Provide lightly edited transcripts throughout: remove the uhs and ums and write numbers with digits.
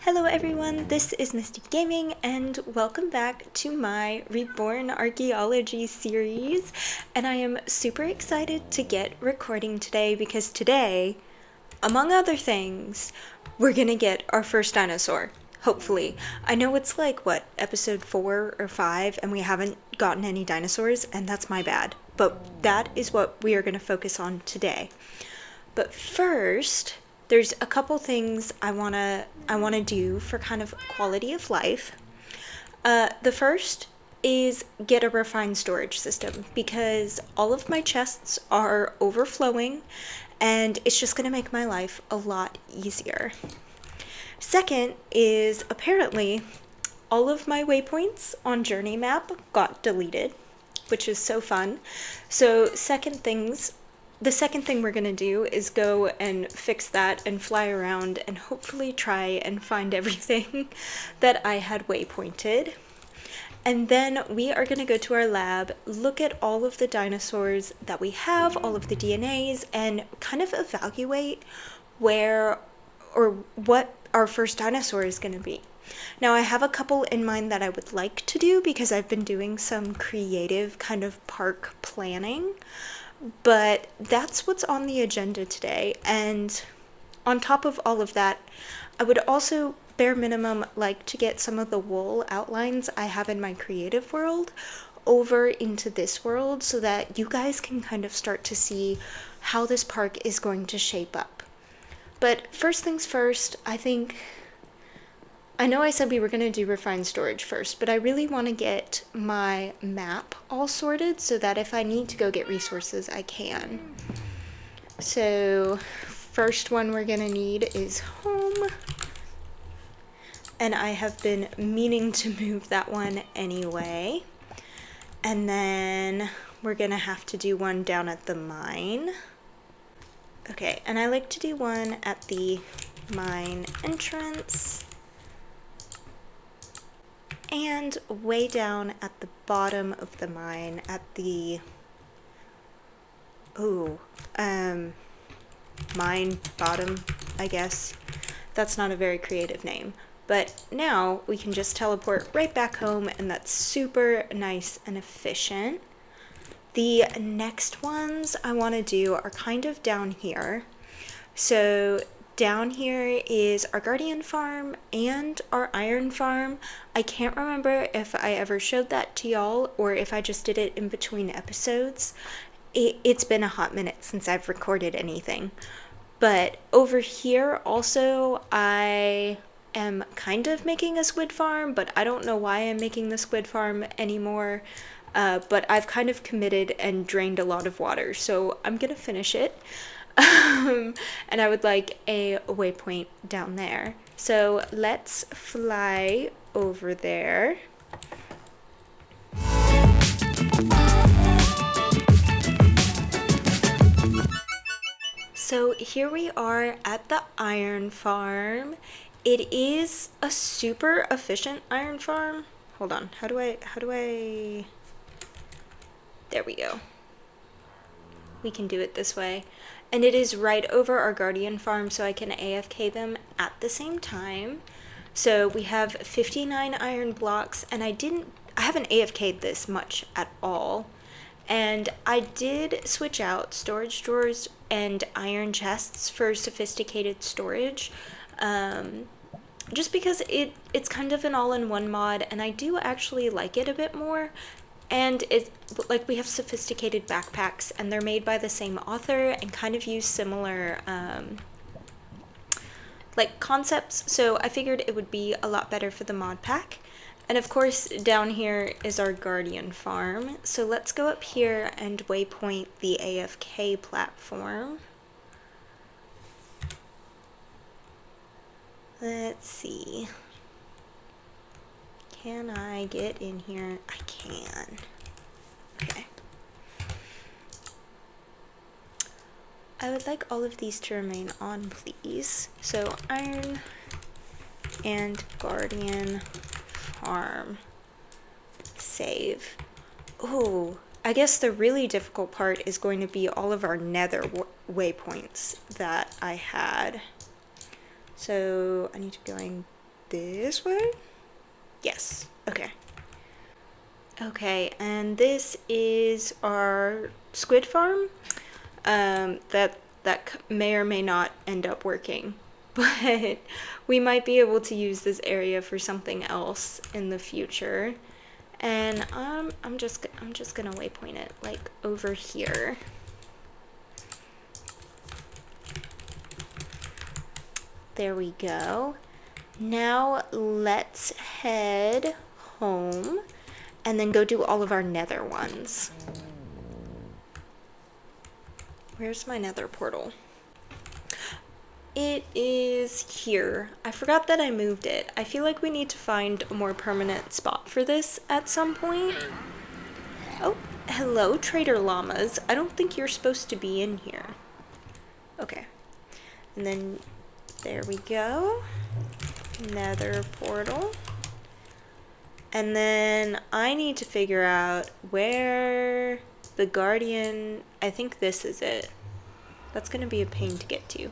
Hello everyone, this is MystieGaming and welcome back to my Reborn Archeology series. And I am super excited to get recording today because today, among other things, we're gonna get our first dinosaur. Hopefully. I know it's like, what, episode 4 or 5 and we haven't gotten any dinosaurs, and that's my bad. But that is what we are gonna focus on today. But first, there's a couple things I wanna do for kind of quality of life. The first is get a refined storage system because all of my chests are overflowing and it's just gonna make my life a lot easier. Second is apparently all of my waypoints on Journey Map got deleted, which is so fun. So the second thing we're going to do is go and fix that and fly around and hopefully try and find everything that I had waypointed. And then we are going to go to our lab, look at all of the dinosaurs that we have, all of the DNAs, and kind of evaluate where or what our first dinosaur is going to be. Now, I have a couple in mind that I would like to do because I've been doing some creative kind of park planning. But that's what's on the agenda today, and on top of all of that, I would also bare minimum like to get some of the wool outlines I have in my creative world over into this world so that you guys can kind of start to see how this park is going to shape up. But first things first, I know I said we were going to do refined storage first, but I really want to get my map all sorted so that if I need to go get resources, I can. So, first one we're going to need is home. And I have been meaning to move that one anyway. And then we're going to have to do one down at the mine. Okay, and I like to do one at the mine entrance. And way down at the bottom of the mine at the, mine bottom, I guess. That's not a very creative name. But now we can just teleport right back home and that's super nice and efficient. The next ones I want to do are kind of down here. So down here is our guardian farm and our iron farm. I can't remember if I ever showed that to y'all or if I just did it in between episodes. It's been a hot minute since I've recorded anything. But over here also I am kind of making a squid farm, but I don't know why I'm making the squid farm anymore. But I've kind of committed and drained a lot of water, so I'm gonna finish it. And I would like a waypoint down there. So let's fly over there. So here we are at the iron farm. It is a super efficient iron farm. Hold on, how do I, there we go. We can do it this way. And it is right over our guardian farm, so I can AFK them at the same time. So we have 59 iron blocks, and I haven't AFK'd this much at all. And I did switch out storage drawers and iron chests for sophisticated storage. Just because it's kind of an all-in-one mod, and I do actually like it a bit more. And it's like we have sophisticated backpacks and they're made by the same author and kind of use similar like concepts, so I figured it would be a lot better for the mod pack. And of course down here is our guardian farm, so let's go up here and waypoint the AFK platform. Let's see. Can I get in here? I can. Okay. I would like all of these to remain on, please. So iron and guardian farm. Save. Oh, I guess the really difficult part is going to be all of our nether waypoints that I had. So I need to go this way? Yes. Okay. Okay, and this is our squid farm. That may or may not end up working, but we might be able to use this area for something else in the future. And I'm just gonna waypoint it like over here. There we go. Now let's head home and then go do all of our nether ones. Where's my nether portal? It is here. I forgot that I moved it. I feel like we need to find a more permanent spot for this at some point. Oh, hello, Trader Llamas. I don't think you're supposed to be in here. Okay. And then there we go. Nether portal. And then I need to figure out where the guardian, I think this is it. That's gonna be a pain to get to.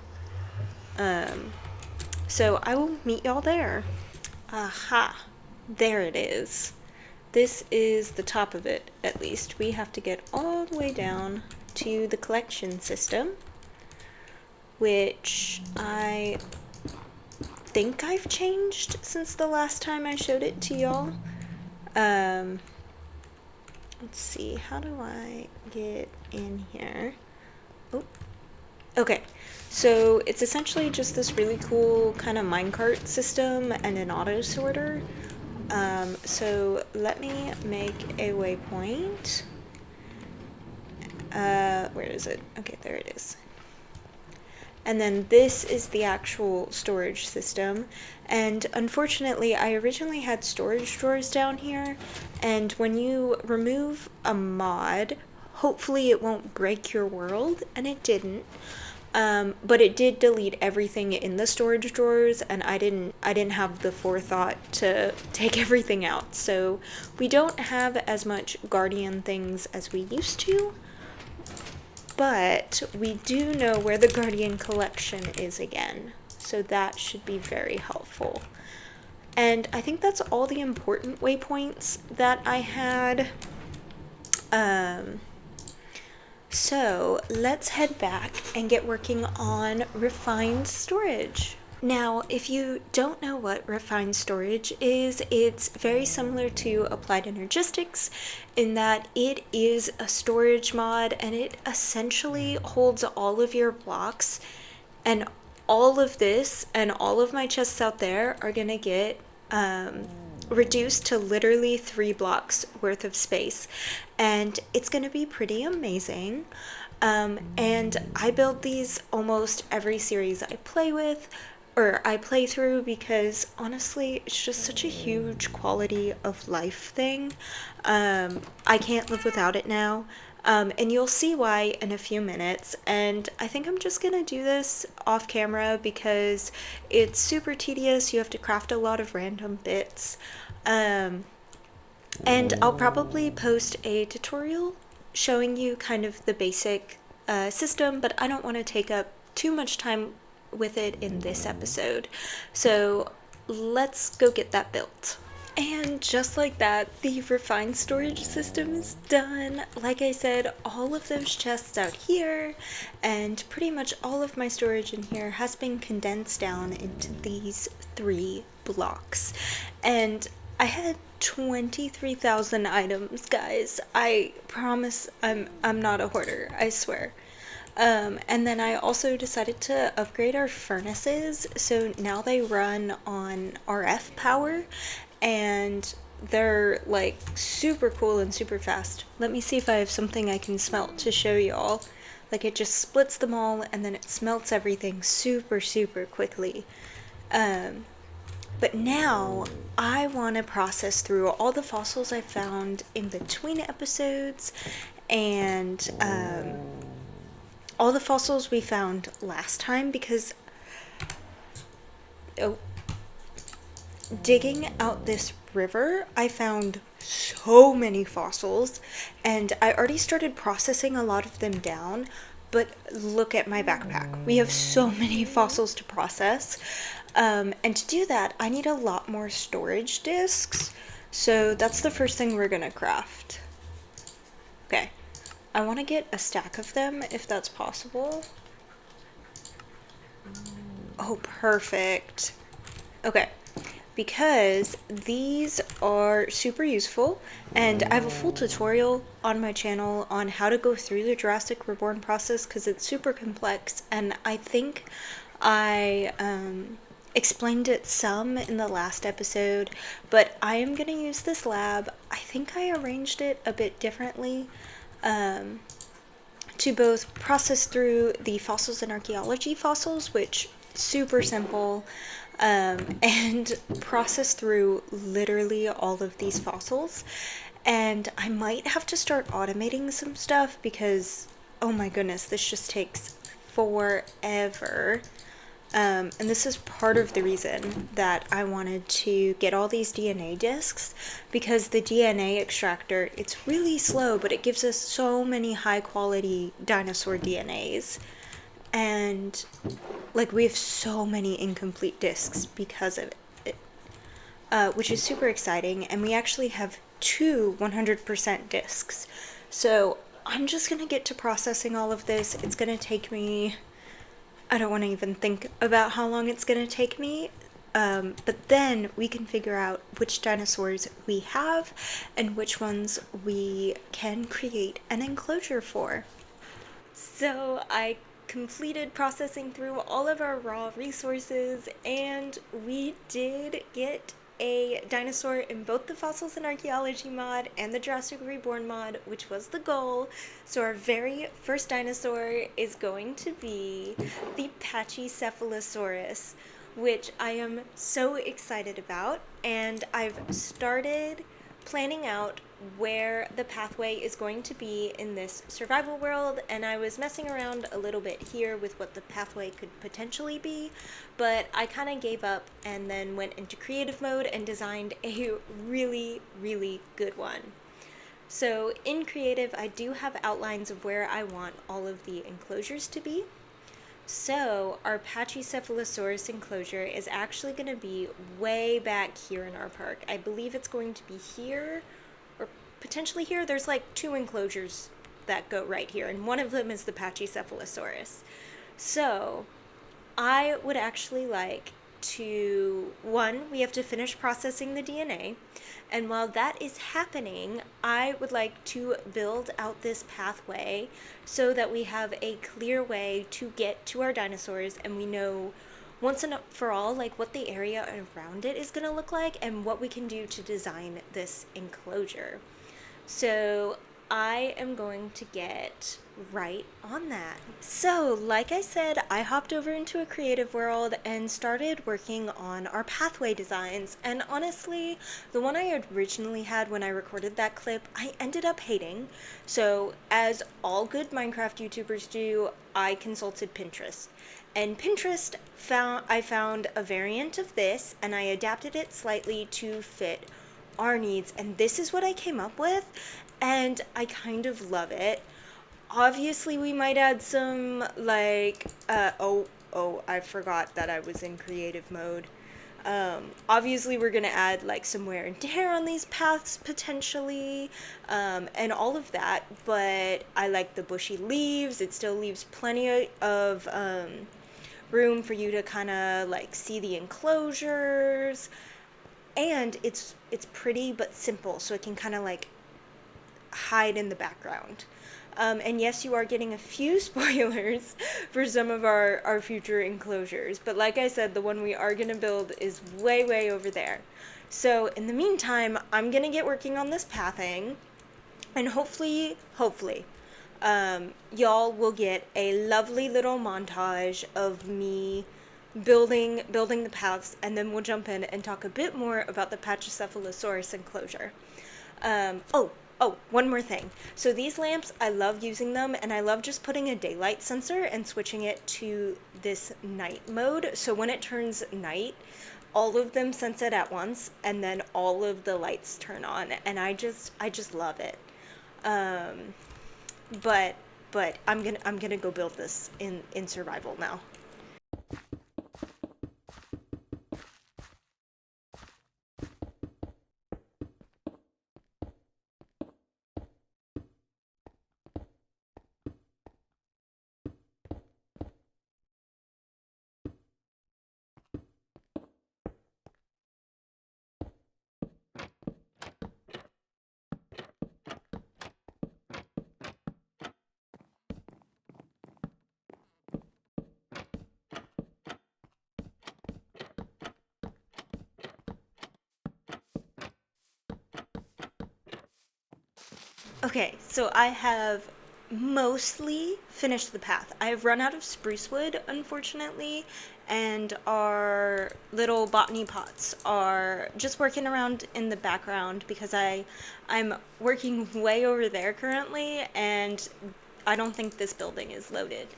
So I will meet y'all there. Aha, there it is. This is the top of it, at least. We have to get all the way down to the collection system, which I think I've changed since the last time I showed it to y'all. Let's see, how do I get in here? Oh, okay. So it's essentially just this really cool kind of minecart system and an auto sorter. So let me make a waypoint. Where is it? Okay, there it is. And then this is the actual storage system. And unfortunately, I originally had storage drawers down here. And when you remove a mod, hopefully it won't break your world. And it didn't. But it did delete everything in the storage drawers, and I didn't have the forethought to take everything out. So we don't have as much guardian things as we used to, but we do know where the guardian collection is again. So that should be very helpful. And I think that's all the important waypoints that I had. So let's head back and get working on refined storage. Now, if you don't know what refined storage is, it's very similar to applied energistics in that it is a storage mod, and it essentially holds all of your blocks, and all of this and all of my chests out there are gonna get reduced to literally 3 blocks worth of space, and it's gonna be pretty amazing. And I build these almost every series I play with or I play through, because honestly it's just such a huge quality of life thing. I can't live without it now. And you'll see why in a few minutes. And I think I'm just gonna do this off camera because it's super tedious. You have to craft a lot of random bits. And I'll probably post a tutorial showing you kind of the basic system, but I don't want to take up too much time with it in this episode. So let's go get that built. And just like that, the refined storage system is done. Like I said, all of those chests out here and pretty much all of my storage in here has been condensed down into these 3 blocks. And I had 23,000 items, guys. I promise I'm not a hoarder, I swear. And then I also decided to upgrade our furnaces, so now they run on RF power, and they're like super cool and super fast. Let me see if I have something I can smelt to show y'all. Like, it just splits them all and then it smelts everything super quickly. But now I want to process through all the fossils I found in between episodes, and all the fossils we found last time, because digging out this river, I found so many fossils, and I already started processing a lot of them down, but look at my backpack. We have so many fossils to process. And to do that, I need a lot more storage discs. So that's the first thing we're gonna craft. Okay, I want to get a stack of them if that's possible. Oh, perfect. Okay, because these are super useful, and I have a full tutorial on my channel on how to go through the Jurassic Reborn process because it's super complex, and I think I explained it some in the last episode, but I am going to use this lab. I think I arranged it a bit differently to both process through the fossils and archaeology fossils, which super simple, and process through literally all of these fossils. And I might have to start automating some stuff because, oh my goodness, this just takes forever. And this is part of the reason that I wanted to get all these DNA discs, because the DNA extractor, it's really slow, but it gives us so many high quality dinosaur DNAs. And like we have so many incomplete discs because of it, which is super exciting. And we actually have two 100% discs. So I'm just gonna get to processing all of this. It's gonna take me, I don't want to even think about how long it's going to take me, but then we can figure out which dinosaurs we have and which ones we can create an enclosure for. So I completed processing through all of our raw resources, and we did get a dinosaur in both the Fossils and Archaeology mod and the Jurassic Reborn mod, which was the goal. So our very first dinosaur is going to be the Pachycephalosaurus, which I am so excited about, and I've started planning out where the pathway is going to be in this survival world, and I was messing around a little bit here with what the pathway could potentially be, but I kind of gave up and then went into creative mode and designed a really, really good one. So in creative, I do have outlines of where I want all of the enclosures to be. So our Pachycephalosaurus enclosure is actually going to be way back here in our park. I believe it's going to be here or potentially here. There's like two enclosures that go right here, and one of them is the Pachycephalosaurus. So I would actually like to, one, we have to finish processing the DNA, and while that is happening, I would like to build out this pathway so that we have a clear way to get to our dinosaurs, and we know once and for all like what the area around it is going to look like and what we can do to design this enclosure. So I am going to get right on that. So, like I said, I hopped over into a creative world and started working on our pathway designs. And honestly, the one I originally had when I recorded that clip, I ended up hating. So, as all good Minecraft YouTubers do, I consulted Pinterest. And Pinterest I found a variant of this, and I adapted it slightly to fit our needs, and this is what I came up with, and I kind of love it. Obviously we might add some like I forgot that I was in creative mode. Obviously we're gonna add like some wear and tear on these paths potentially, and all of that, but I like the bushy leaves. It still leaves plenty of room for you to kind of like see the enclosures, and it's pretty but simple, so it can kind of like hide in the background. And yes, you are getting a few spoilers for some of our future enclosures, but like I said, the one we are gonna build is way over there. So in the meantime, I'm gonna get working on this pathing, and hopefully y'all will get a lovely little montage of me building the paths, and then we'll jump in and talk a bit more about the Pachycephalosaurus enclosure. One more thing. So these lamps, I love using them, and I love just putting a daylight sensor and switching it to this night mode. So when it turns night, all of them sense it at once, and then all of the lights turn on, and I just love it. But I'm gonna go build this in survival now. Okay, so I have mostly finished the path. I have run out of spruce wood, unfortunately, and our little botany pots are just working around in the background because I'm working way over there currently, and I don't think this building is loaded.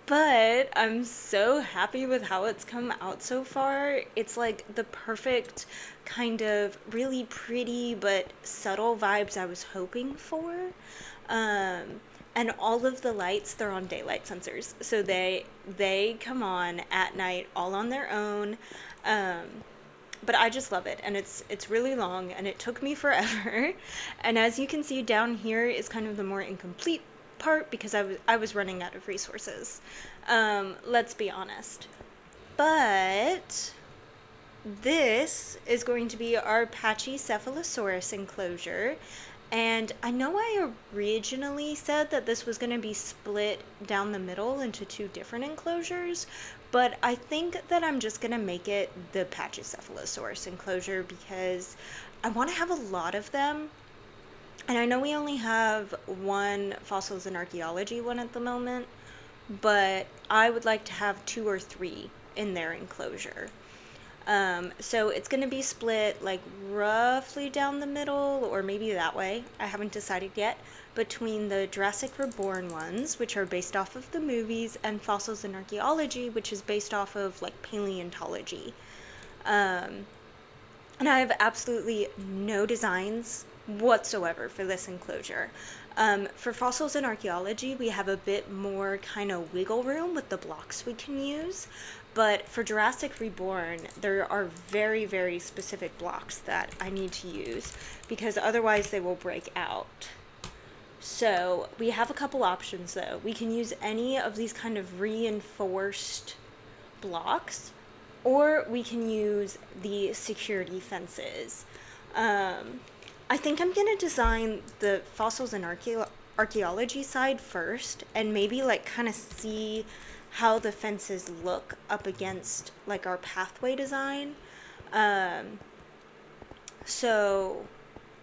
But I'm so happy with how it's come out so far. It's like the perfect kind of really pretty but subtle vibes I was hoping for. Um, and all of the lights, they're on daylight sensors. So they come on at night all on their own. Um, but I just love it, and it's really long, and it took me forever. And as you can see down here is kind of the more incomplete part because I was running out of resources. Let's be honest. But this is going to be our Pachycephalosaurus enclosure. And I know I originally said that this was going to be split down the middle into two different enclosures, but I think that I'm just going to make it the Pachycephalosaurus enclosure because I want to have a lot of them. And I know we only have one fossils and archaeology one at the moment, but I would like to have two or three in their enclosure. So it's going to be split like roughly down the middle, or maybe that way, I haven't decided yet, between the Jurassic Reborn ones, which are based off of the movies, and Fossils and Archaeology, which is based off of like paleontology. Um, and I have absolutely no designs whatsoever for this enclosure. For fossils and archaeology, we have a bit more kind of wiggle room with the blocks we can use. But for Jurassic Reborn, there are very, very specific blocks that I need to use because otherwise they will break out. So we have a couple options though. We can use any of these kind of reinforced blocks, or we can use the security fences. I think I'm gonna design the fossils and archaeology side first, and maybe like kind of see how the fences look up against like our pathway design. Um, so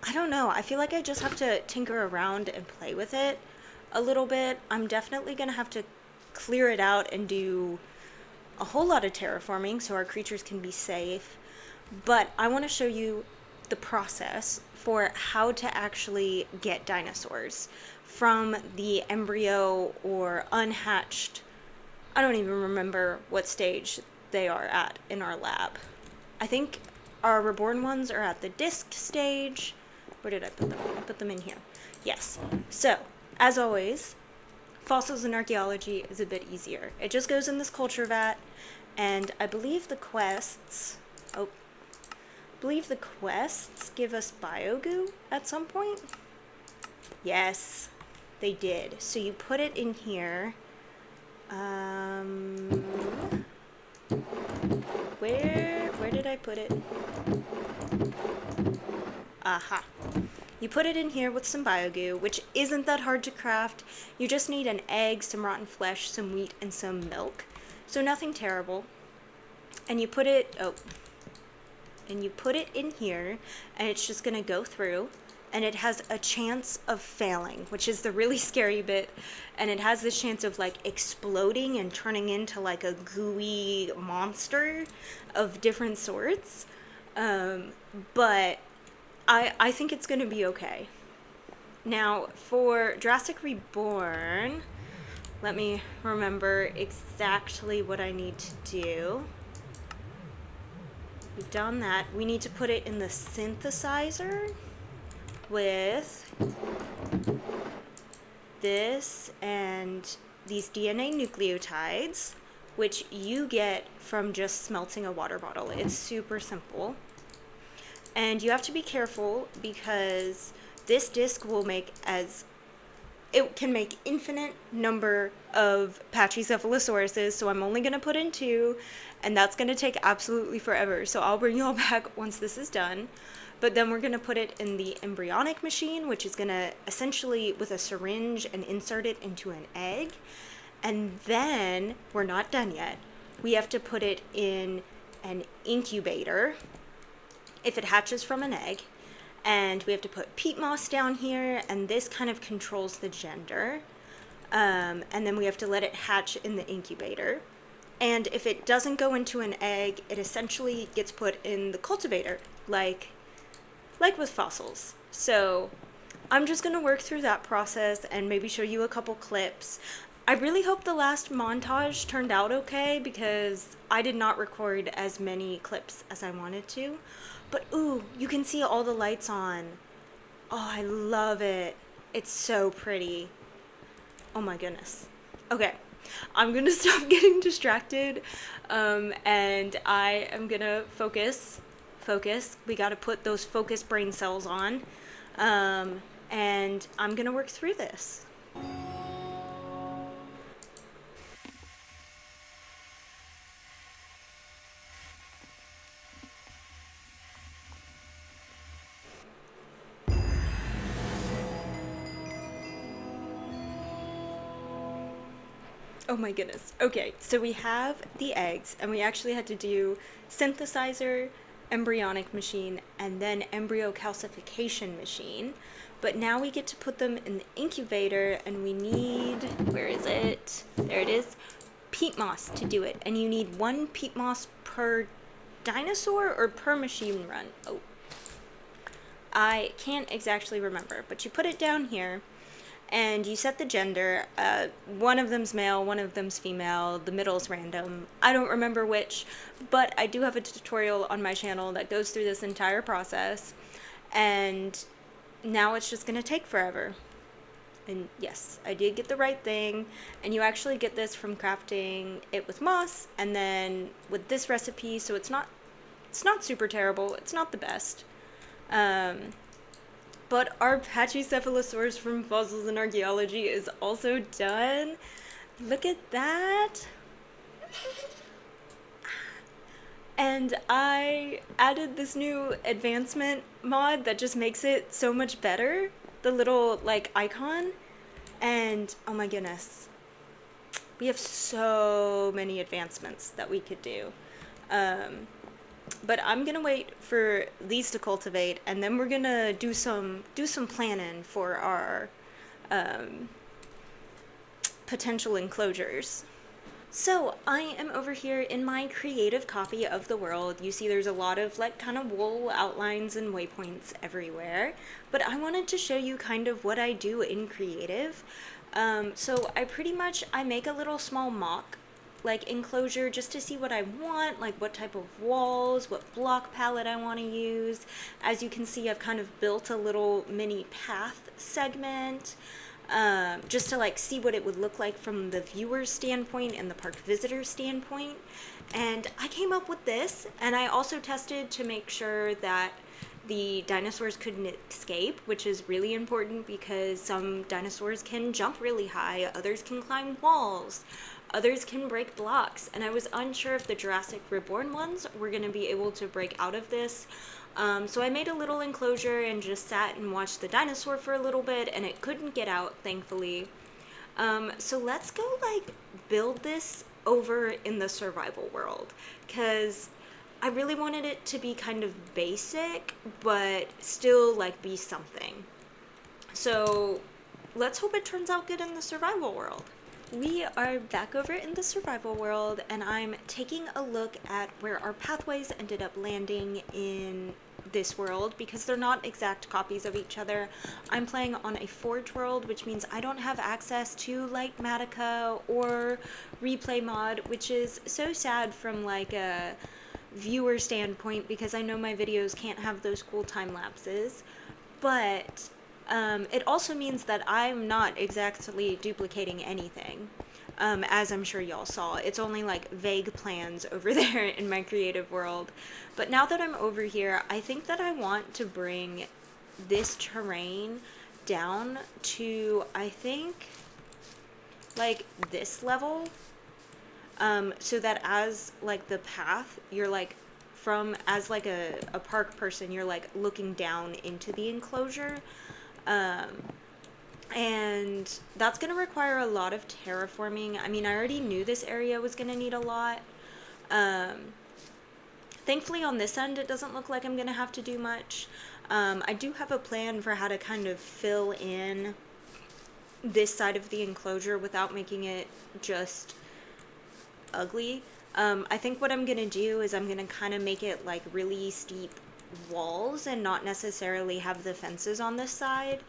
I don't know. I feel like I just have to tinker around and play with it a little bit. I'm definitely gonna have to clear it out and do a whole lot of terraforming so our creatures can be safe. But I want to show you the process for how to actually get dinosaurs from the embryo or unhatched. I don't even remember what stage they are at in our lab. I think our reborn ones are at the disc stage. Where did I put them? I put them in here. Yes. So, as always, fossils and archaeology is a bit easier. It just goes in this culture vat, and I believe the quests give us biogoo at some point. Yes, they did. So you put it in here. Where did I put it? Aha. You put it in here with some biogoo, which isn't that hard to craft. You just need an egg, some rotten flesh, some wheat, and some milk. So nothing terrible. And you put it in here, and it's just gonna go through, and it has a chance of failing, which is the really scary bit, and it has this chance of like exploding and turning into like a gooey monster of different sorts. But I think it's gonna be okay. Now for Jurassic Reborn, let me remember exactly what I need to do. We've done that. We need to put it in the synthesizer with this and these DNA nucleotides, which you get from just smelting a water bottle. It's super simple. And you have to be careful because this disc will it can make infinite number of Pachycephalosauruses, so I'm only going to put in 2, and that's going to take absolutely forever. So I'll bring y'all back once this is done. But then we're going to put it in the embryonic machine, which is going to essentially, with a syringe, and insert it into an egg. And then, we're not done yet. We have to put it in an incubator, if it hatches from an egg. and we have to put peat moss down here, and this kind of controls the gender. And then we have to let it hatch in the incubator. And if it doesn't go into an egg, it essentially gets put in the cultivator, like with fossils. So I'm just gonna work through that process and maybe show you a couple clips. I really hope the last montage turned out okay, because I did not record as many clips as I wanted to. But ooh, you can see all the lights on. Oh, I love it. It's so pretty. Oh my goodness. Okay, I'm gonna stop getting distracted, and I am gonna focus. We gotta put those focus brain cells on, and I'm gonna work through this. Oh my goodness. Okay, so we have the eggs, and we actually had to do synthesizer, embryonic machine, and then embryo calcification machine. But now we get to put them in the incubator, and we need, where is it? There it is, peat moss to do it. And you need 1 peat moss per dinosaur or per machine run. Oh, I can't exactly remember, but you put it down here. And you set the gender. One of them's male, one of them's female, the middle's random. I don't remember which, but I do have a tutorial on my channel that goes through this entire process. And now it's just gonna take forever. And yes, I did get the right thing. And you actually get this from crafting it with moss, and then with this recipe, so it's not super terrible. It's not the best. But our Pachycephalosaurus from Fossils and Archaeology is also done. Look at that. And I added this new advancement mod that just makes it so much better. The little, like, icon. And, oh my goodness. We have so many advancements that we could do. But I'm gonna wait for these to cultivate, and then we're gonna do some planning for our potential enclosures. So I am over here in my creative copy of the world. You see there's a lot of like kind of wool outlines and waypoints everywhere, but I wanted to show you kind of what I do in creative. So I make a little small mock like enclosure just to see what I want, like what type of walls, what block palette I want to use. As you can see, I've kind of built a little mini path segment, just to like see what it would look like from the viewer's standpoint and the park visitor standpoint. And I came up with this, and I also tested to make sure that the dinosaurs couldn't escape, which is really important because some dinosaurs can jump really high, others can climb walls, others can break blocks, and I was unsure if the Jurassic Reborn ones were going to be able to break out of this. So I made a little enclosure and just sat and watched the dinosaur for a little bit, and it couldn't get out, thankfully. So let's go like build this over in the survival world, because I really wanted it to be kind of basic, but still like be something. So let's hope it turns out good in the survival world. We are back over in the survival world, and I'm taking a look at where our pathways ended up landing in this world, because they're not exact copies of each other. I'm playing on a Forge world, which means I don't have access to like Matica or Replay mod, which is so sad from like a viewer standpoint, because I know my videos can't have those cool time lapses. But it also means that I'm not exactly duplicating anything, as I'm sure y'all saw. It's only like vague plans over there in my creative world. But now that I'm over here, I think that I want to bring this terrain down to, I think, like this level, so that as like the path, you're like as like a park person, you're like looking down into the enclosure. And that's going to require a lot of terraforming. I mean, I already knew this area was going to need a lot. Thankfully on this end it doesn't look like I'm gonna have to do much. I do have a plan for how to kind of fill in this side of the enclosure without making it just ugly. I think what I'm gonna do is I'm gonna kind of make it like really steep walls and not necessarily have the fences on this side,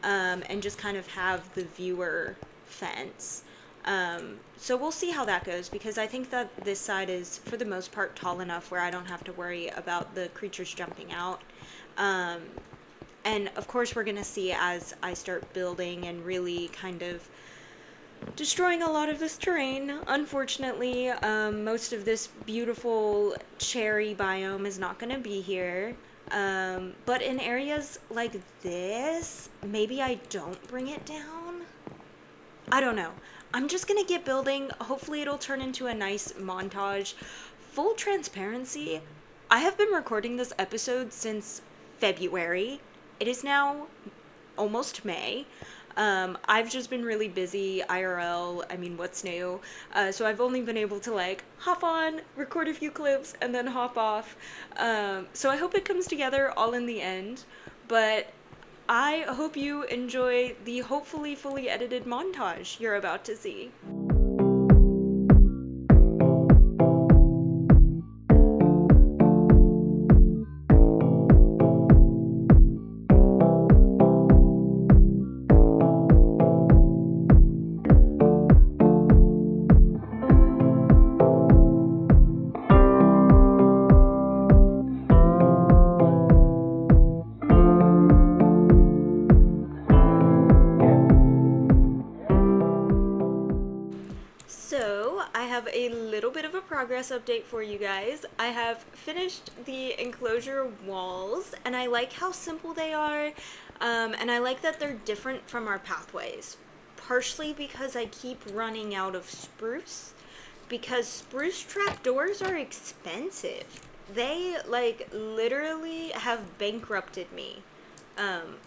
and just kind of have the viewer fence. So we'll see how that goes, because I think that this side is for the most part tall enough where I don't have to worry about the creatures jumping out. And of course we're gonna see as I start building and really kind of destroying a lot of this terrain. Unfortunately, most of this beautiful cherry biome is not going to be here. But in areas like this, maybe I don't bring it down. I don't know. I'm just going to get building. Hopefully it'll turn into a nice montage. Full transparency, I have been recording this episode since February. It is now almost May. I've just been really busy IRL. I mean, what's new? So I've only been able to like hop on, record a few clips, and then hop off. So I hope it comes together all in the end. But I hope you enjoy the hopefully fully edited montage you're about to see. So, I have a little bit of a progress update for you guys. I have finished the enclosure walls, and I like how simple they are, and I like that they're different from our pathways. Partially because I keep running out of spruce, because spruce trapdoors are expensive. They, like, literally have bankrupted me,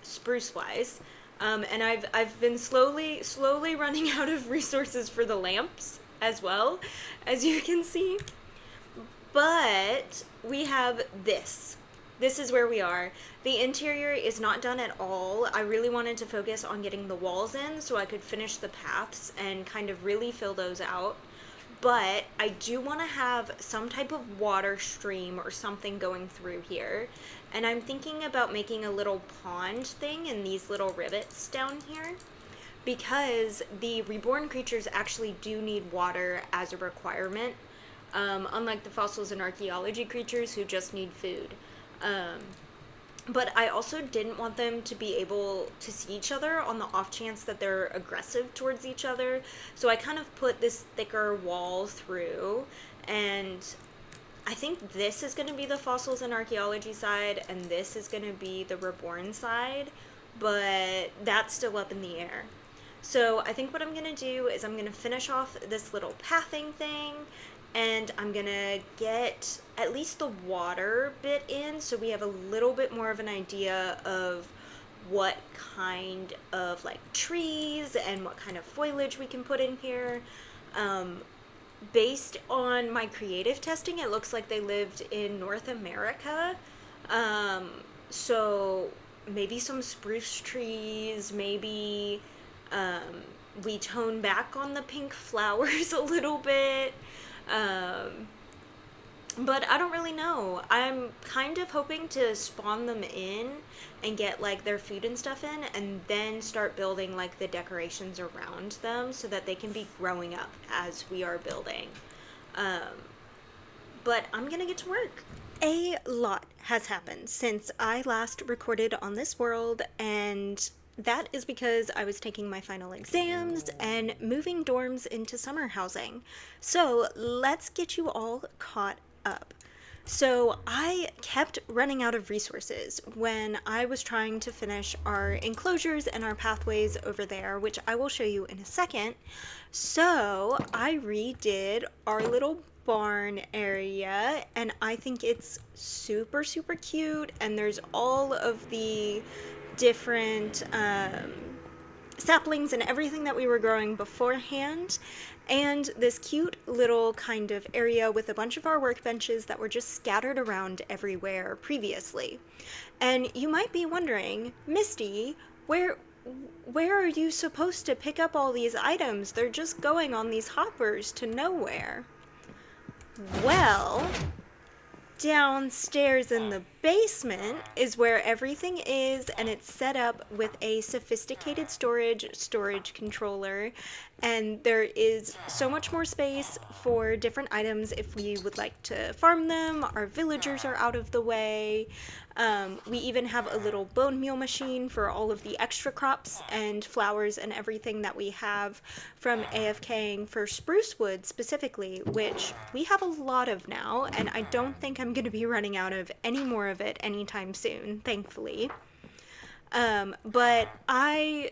spruce-wise. And I've been slowly running out of resources for the lamps as well, as you can see. But we have this. This is where we are. The interior is not done at all. I really wanted to focus on getting the walls in so I could finish the paths and kind of really fill those out. But I do want to have some type of water stream or something going through here. And I'm thinking about making a little pond thing in these little rivets down here, because the reborn creatures actually do need water as a requirement, unlike the fossils and archaeology creatures who just need food. But I also didn't want them to be able to see each other on the off chance that they're aggressive towards each other. So I kind of put this thicker wall through, and I think this is going to be the fossils and archaeology side, and this is going to be the reborn side, but that's still up in the air. So I think what I'm going to do is I'm going to finish off this little pathing thing, and I'm going to get at least the water bit in so we have a little bit more of an idea of what kind of like trees and what kind of foliage we can put in here. Based on my creative testing, it looks like they lived in North America. So maybe some spruce trees, maybe we tone back on the pink flowers a little bit. But I don't really know. I'm kind of hoping to spawn them in and get like their food and stuff in, and then start building like the decorations around them so that they can be growing up as we are building. But I'm gonna get to work. A lot has happened since I last recorded on this world, and that is because I was taking my final exams and moving dorms into summer housing. So let's get you all caught up. So I kept running out of resources when I was trying to finish our enclosures and our pathways over there, which I will show you in a second. So I redid our little barn area, and I think it's super cute, and there's all of the different saplings and everything that we were growing beforehand, and this cute little kind of area with a bunch of our workbenches that were just scattered around everywhere previously. And you might be wondering, Misty, where are you supposed to pick up all these items? They're just going on these hoppers to nowhere. Well, downstairs in the basement is where everything is, and it's set up with a sophisticated storage controller, and there is so much more space for different items if we would like to farm them. Our villagers are out of the way. We even have a little bone meal machine for all of the extra crops and flowers and everything that we have from AFKing for spruce wood specifically, which we have a lot of now, and I don't think I'm going to be running out of any more of it anytime soon, thankfully. But I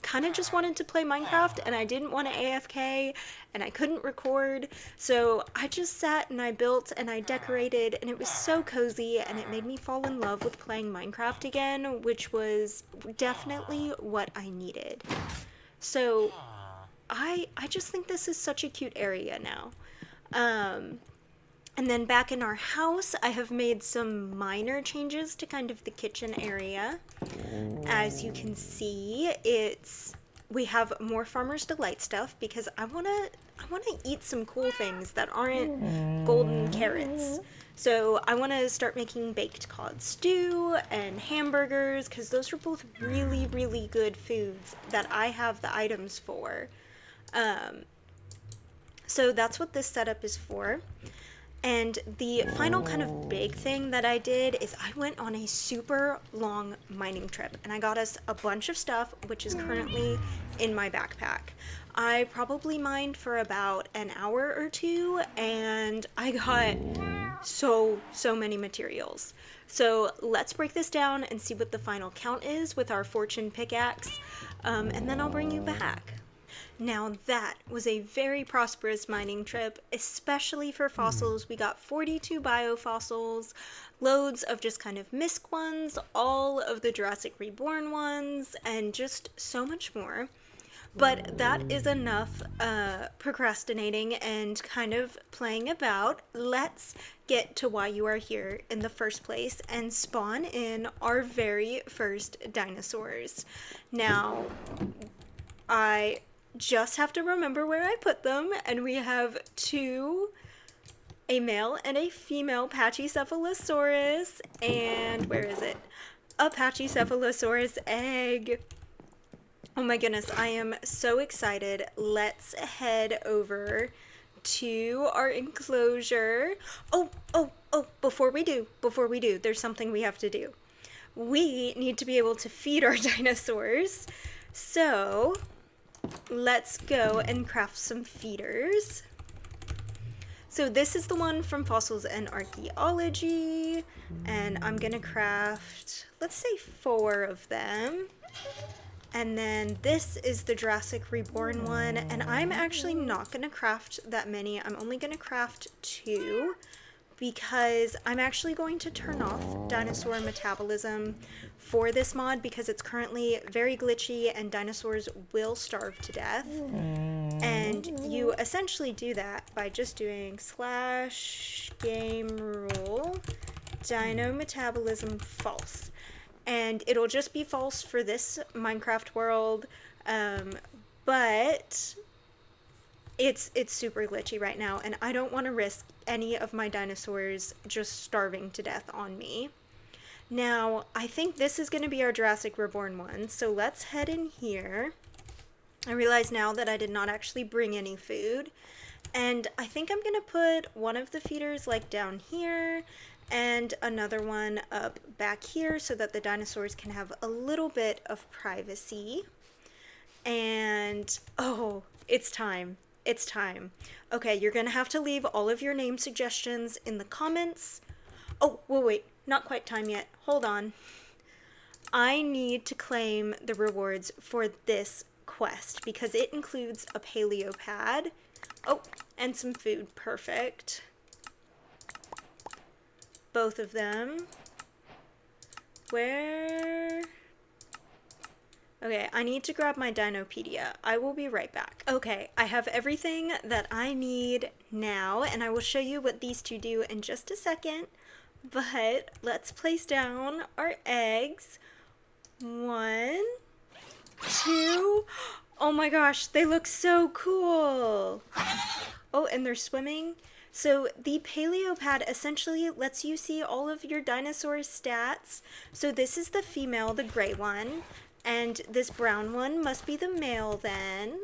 kind of just wanted to play Minecraft, and I didn't want to AFK, and I couldn't record, so I just sat and I built and I decorated, and it was so cozy, and it made me fall in love with playing Minecraft again, which was definitely what I needed. So I just think this is such a cute area now. And then back in our house, I have made some minor changes to kind of the kitchen area. As you can see, we have more Farmer's Delight stuff because I wanna eat some cool things that aren't golden carrots. So I want to start making baked cod stew and hamburgers because those are both really, really good foods that I have the items for. So that's what this setup is for. And the final kind of big thing that I did is I went on a super long mining trip, and I got us a bunch of stuff, which is currently in my backpack. I probably mined for about an hour or two, and I got so many materials. So let's break this down and see what the final count is with our fortune pickaxe, and then I'll bring you back. Now that was a very prosperous mining trip, especially for fossils. We got 42 biofossils, loads of just kind of misc ones, all of the Jurassic Reborn ones, and just so much more. But that is enough procrastinating and kind of playing about. Let's get to why you are here in the first place and spawn in our very first dinosaurs. Now, I just have to remember where I put them, and we have a male and a female Pachycephalosaurus, and where is it? A Pachycephalosaurus egg. Oh my goodness, I am so excited. Let's head over to our enclosure. Oh, before we do, there's something we have to do. We need to be able to feed our dinosaurs. So let's go and craft some feeders. So this is the one from Fossils and Archaeology, and I'm gonna craft, let's say 4 of them. And then this is the Jurassic Reborn one, and I'm actually not gonna craft that many. I'm only gonna craft 2 because I'm actually going to turn off dinosaur metabolism for this mod because it's currently very glitchy and dinosaurs will starve to death. And you essentially do that by just doing /game rule dino metabolism false. And it'll just be false for this Minecraft world, but it's super glitchy right now, and I don't want to risk any of my dinosaurs just starving to death on me. Now, I think this is going to be our Jurassic Reborn one, so let's head in here. I realize now that I did not actually bring any food, and I think I'm going to put one of the feeders like down here, and another one up back here so that the dinosaurs can have a little bit of privacy. And, oh, it's time. It's time. Okay, you're gonna have to leave all of your name suggestions in the comments. Oh, wait, not quite time yet. Hold on. I need to claim the rewards for this quest because it includes a paleo pad. Oh, and some food. Perfect. Both of them. Where? Okay, I need to grab my Dinopedia. I will be right back. Okay, I have everything that I need now, and I will show you what these two do in just a second. But let's place down our eggs. 1, 2. Oh my gosh, they look so cool. Oh, and they're swimming. So the paleopad essentially lets you see all of your dinosaur stats. So this is the female, the gray one. And this brown one must be the male then.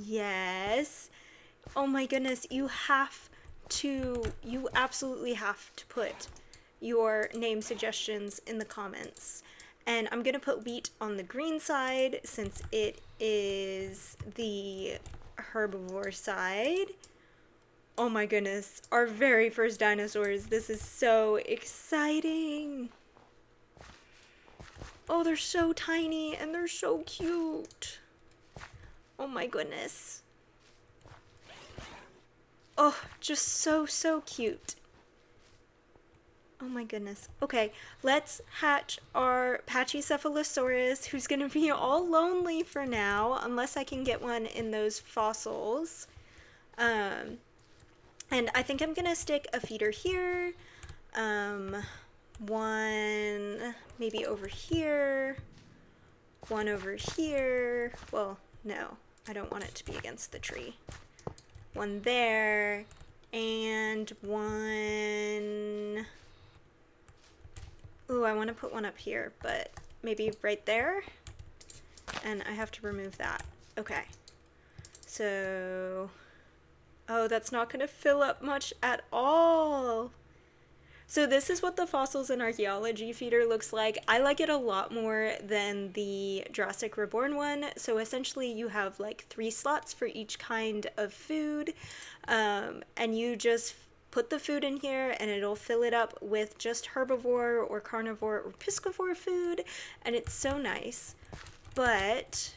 Yes. Oh my goodness, you absolutely have to put your name suggestions in the comments. And I'm gonna put wheat on the green side since it is the herbivore side. Oh my goodness, our very first dinosaurs. This is so exciting. Oh, they're so tiny and they're so cute. Oh my goodness. Oh, just so cute. Oh my goodness. Okay, let's hatch our Pachycephalosaurus, who's gonna be all lonely for now, unless I can get one in those fossils. And I think I'm gonna stick a feeder here. One maybe over here. One over here. Well, no, I don't want it to be against the tree. One there, and one... Ooh, I want to put one up here, but maybe right there? And I have to remove that. Okay. So... Oh, that's not going to fill up much at all. So this is what the Fossils and Archaeology feeder looks like. I like it a lot more than the Jurassic Reborn one. So essentially you have like 3 slots for each kind of food. And you just put the food in here and it'll fill it up with just herbivore or carnivore or piscivore food. And it's so nice. But,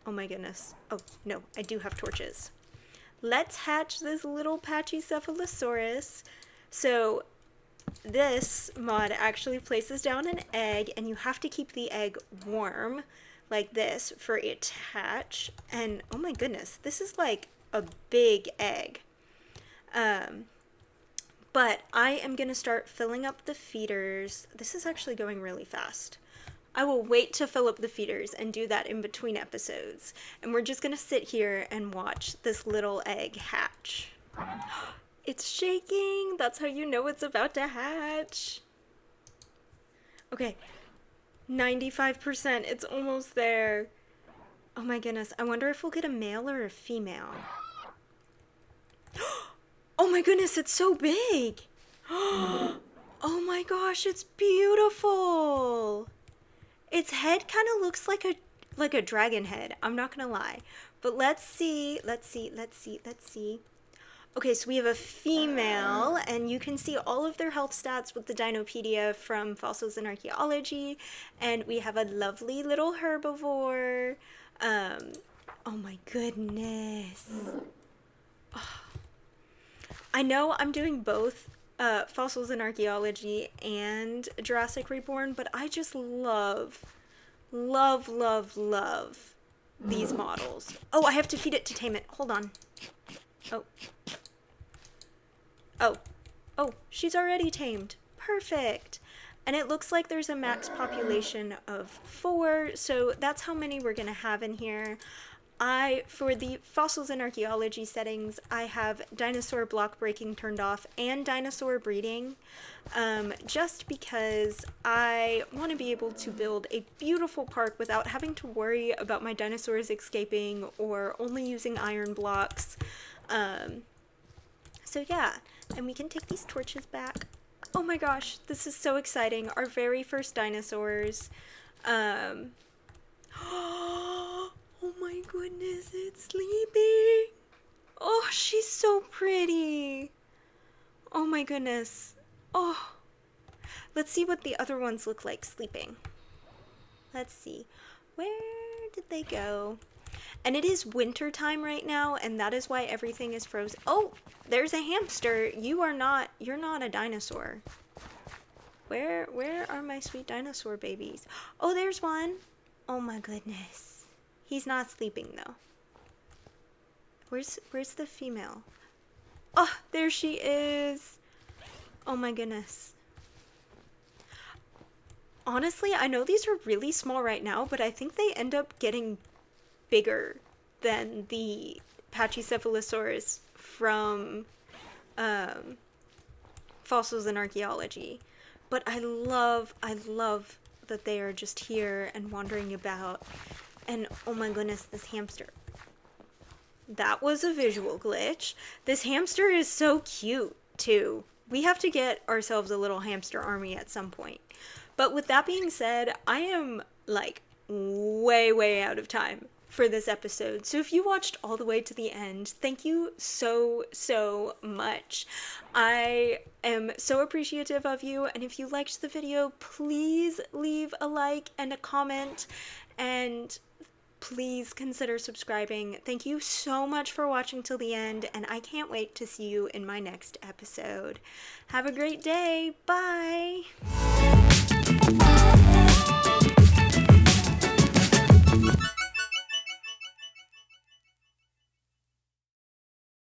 oh my goodness. Oh, no, I do have torches. Let's hatch this little Pachycephalosaurus. So this mod actually places down an egg, and you have to keep the egg warm like this for it to hatch. And oh my goodness, this is like a big egg. But I am gonna start filling up the feeders. This is actually going really fast. I will wait to fill up the feeders and do that in between episodes. And we're just gonna sit here and watch this little egg hatch. It's shaking! That's how you know it's about to hatch. Okay, 95%, it's almost there. Oh my goodness, I wonder if we'll get a male or a female. Oh my goodness, it's so big! Oh my gosh, it's beautiful! Its head kind of looks like a dragon head, I'm not gonna lie. But let's see. Okay, so we have a female, and you can see all of their health stats with the Dinopedia from Fossils and Archaeology. And we have a lovely little herbivore. Oh my goodness. Oh. I know I'm doing both Fossils and Archaeology and Jurassic Reborn, but I just love these models. Oh, I have to feed it to tame it. Hold on. Oh, she's already tamed. Perfect. And it looks like there's a max population of 4, so that's how many we're gonna have in here. For the Fossils and Archaeology settings, I have dinosaur block breaking turned off and dinosaur breeding, just because I want to be able to build a beautiful park without having to worry about my dinosaurs escaping or only using iron blocks. So yeah, and we can take these torches back. Oh my gosh, this is so exciting. Our very first dinosaurs. Oh my goodness, it's sleeping. Oh, she's so pretty. Oh my goodness. Oh. Let's see what the other ones look like sleeping. Let's see. Where did they go? And it is winter time right now, and that is why everything is frozen. Oh, there's a hamster. You're not a dinosaur. Where are my sweet dinosaur babies? Oh, there's one. Oh my goodness. He's not sleeping though. Where's the female? Oh, there she is. Oh my goodness. Honestly, I know these are really small right now, but I think they end up getting bigger than the Pachycephalosaurus from Fossils and Archaeology. But I love that they are just here and wandering about. And oh my goodness, this hamster. That was a visual glitch. This hamster is so cute, too. We have to get ourselves a little hamster army at some point. But with that being said, I am, like, way out of time for this episode. So if you watched all the way to the end, thank you so much. I am so appreciative of you, and if you liked the video, please leave a like and a comment, and please consider subscribing. Thank you so much for watching till the end, and I can't wait to see you in my next episode. Have a great day. Bye!